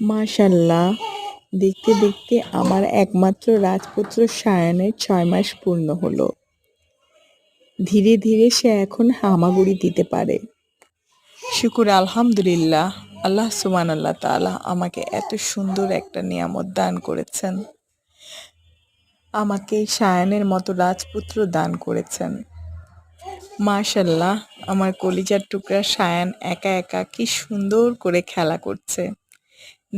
মাশাআল্লাহ, দেখতে দেখতে আমার একমাত্র রাজপুত্র সায়ানের ৬ মাস পূর্ণ হলো। ধীরে ধীরে সে এখন হামাগুড়ি দিতে পারে। শুকুর আলহামদুলিল্লাহ, আল্লাহ সুবহানাল্লাহ তাআলা আমাকে এত সুন্দর একটা নিয়ামত দান করেছেন। আমাকে সায়ানের মতো রাজপুত্র দান করেছেন। মাশাআল্লাহ, আমার কলিজার টুকরা সায়ান একা একা কি সুন্দর করে খেলা করছে।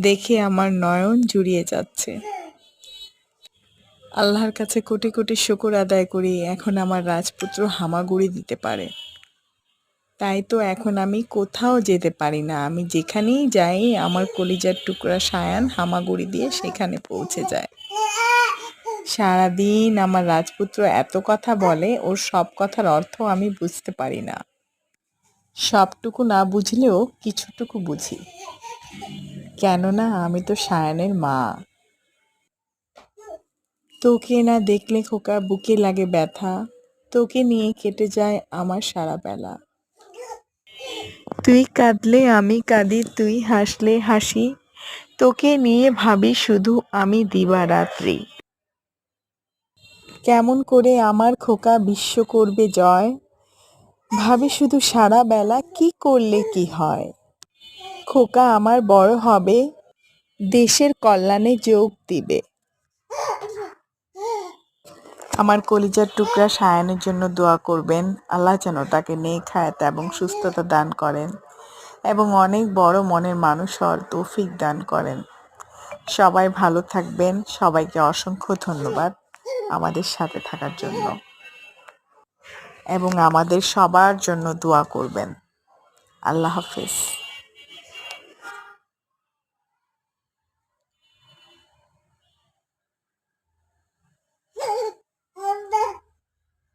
দেখে আমার নয়ন জুড়িয়ে যাচ্ছে। আল্লাহর কাছে কোটি কোটি শুকর আদায় করি এখন আমার রাজপুত্র হামাগুড়ি দিতে পারে। তাই তো এখন আমি কোথাও যেতে পারি না, আমি যেখানেই যাই আমার কলিজার টুকরা সায়ান হামাগুড়ি দিয়ে সেখানে পৌঁছে যায়। সারাদিন আমার রাজপুত্র এত কথা বলে, ওর সব কথার অর্থ আমি বুঝতে পারি না। সবটুকু না বুঝলেও কিছুটুকু বুঝি, কেননা আমি তো সায়ানের মা। তোকে না দেখলে খোকা বুকে লাগে ব্যথা, তোকে নিয়ে কেটে যায় আমার সারা বেলা। তুই কাঁদলে আমি কাঁদি, তুই হাসলে হাসি, তোকে নিয়ে ভাবি শুধু আমি দিবারাত্রি। কেমন করে আমার খোকা বিশ্ব করবে জয়, ভাবি শুধু সারা বেলা কি করলে কি হয়। খোকা আমার বড় হবে, দেশের কল্যাণে যোগ দিবে। আমার কলিজার টুকরা সায়ানের জন্য দোয়া করবেন, আল্লাহ যেন তাকে নেক হায়াত এবং সুস্থতা দান করেন এবং অনেক বড় মনের মানুষ হওয়ার তৌফিক দান করেন। সবাই ভালো থাকবেন। সবাইকে অসংখ্য ধন্যবাদ আমাদের সাথে থাকার জন্য এবং আমাদের সবার জন্য দোয়া করবেন। আল্লাহ হাফেজ।